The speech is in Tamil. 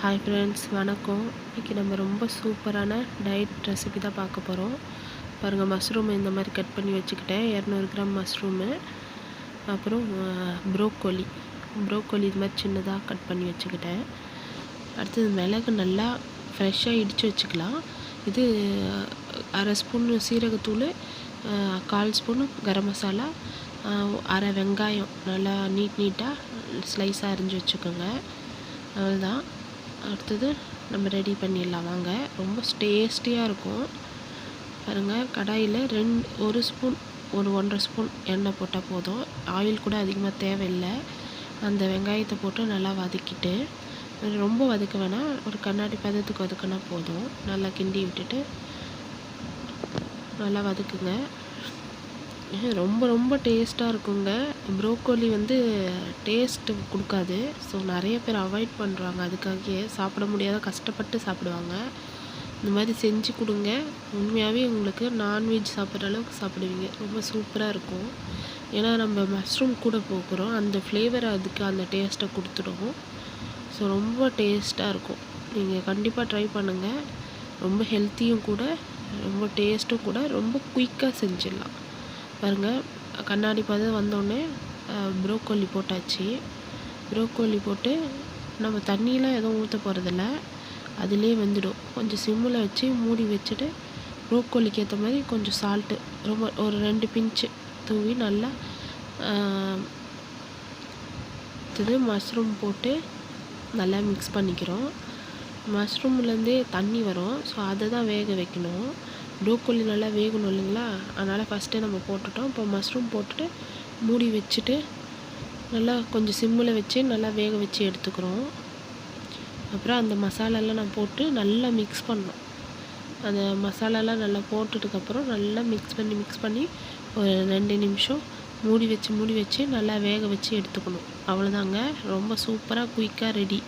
ஹாய் ஃப்ரெண்ட்ஸ், வணக்கம். இன்றைக்கி நம்ம ரொம்ப சூப்பரான டயட் ரெசிபி தான் பார்க்க போகிறோம். பாருங்கள், மஷ்ரூம் இந்த மாதிரி கட் பண்ணி வச்சுக்கிட்டேன். 200 கிராம் மஷ்ரூமு, அப்புறம் ப்ரோக்கோலி இது மாதிரி சின்னதாக கட் பண்ணி வச்சுக்கிட்டேன். அடுத்தது மிளகு நல்லா ஃப்ரெஷ்ஷாக இடித்து வச்சுக்கலாம். இது அரை ஸ்பூன் சீரகத்தூள், 1/4 ஸ்பூன் கரம் மசாலா, அரை வெங்காயம் நல்லா நீட்டாக ஸ்லைஸாக அரிஞ்சு வச்சுக்கோங்க. அவ்வளோதான். அடுத்தது நம்ம ரெடி பண்ணிடலாம் வாங்க. ரொம்ப டேஸ்டியாக இருக்கும். பாருங்கள், கடாயில் 1 ஸ்பூன் 1.5 ஸ்பூன் எண்ணெய் போட்டால் போதும். ஆயில் கூட அதிகமாக தேவையில்லை. அந்த வெங்காயத்தை போட்டு நல்லா வதக்கிட்டு, ரொம்ப வதக்க வேணாம், ஒரு கண்ணாடி பதத்துக்கு வதக்கினா போதும். நல்லா கிண்டி விட்டுட்டு நல்லா வதக்குங்க. ரொம்ப டேஸ்ட்டாக இருக்குங்க. ப்ரோக்கோலி டேஸ்ட்டு கொடுக்காது. ஸோ நிறைய பேர் அவாய்ட் பண்ணுறாங்க. அதுக்காகவே சாப்பிட முடியாத கஷ்டப்பட்டு சாப்பிடுவாங்க. இந்த மாதிரி செஞ்சு கொடுங்க. உண்மையாகவே உங்களுக்கு நான்வெஜ் சாப்பிட்ற அளவுக்கு சாப்பிடுவீங்க. ரொம்ப சூப்பராக இருக்கும். ஏன்னா நம்ம மஷ்ரூம் கூட போக்குறோம். அந்த ஃப்ளேவர் அதுக்கு அந்த டேஸ்ட்டை கொடுத்துடும். ஸோ ரொம்ப டேஸ்ட்டாக இருக்கும். நீங்கள் கண்டிப்பாக ட்ரை பண்ணுங்கள். ரொம்ப ஹெல்த்தியும் கூட, ரொம்ப டேஸ்ட்டும் கூட, ரொம்ப குயிக்காக செஞ்சிடலாம். பாருங்கள், கண்ணாடி பதம் வந்தோடனே ப்ரோக்கோலி போட்டாச்சு. ப்ரோக்கோலி போட்டு நம்ம தண்ணியெலாம் எதுவும் ஊற்ற போகிறதில்ல, அதிலே வெந்துடும். கொஞ்சம் சிம்மில் வச்சு மூடி வச்சுட்டு, ப்ரோக்கோலிக்கு ஏற்ற மாதிரி கொஞ்சம் சால்ட்டு ரொம்ப ஒரு 2 பிஞ்சு தூவி நல்லா மஷ்ரூம் போட்டு நல்லா மிக்ஸ் பண்ணிக்கிறோம். மஷ்ரூம்லேருந்தே தண்ணி வரும். ஸோ அதை தான் வேக வைக்கணும். ப்ரோக்கோலி நல்லா வேகணும் இல்லைங்களா? அதனால் ஃபஸ்ட்டே நம்ம போட்டுட்டோம். இப்போ மஷ்ரூம் போட்டுட்டு மூடி வச்சுட்டு நல்லா கொஞ்சம் சிம்மில் வச்சு நல்லா வேக வச்சு எடுத்துக்கிறோம். அப்புறம் அந்த மசாலாலாம் நான் போட்டு நல்லா மிக்ஸ் பண்ணோம். அந்த மசாலாலாம் நல்லா போட்டுட்டுக்கப்புறம் நல்லா மிக்ஸ் பண்ணி ஒரு 2 நிமிஷம் மூடி வச்சு நல்லா வேக வச்சு எடுத்துக்கணும். அவ்வளோதாங்க. ரொம்ப சூப்பராக குயிக்காக ரெடி.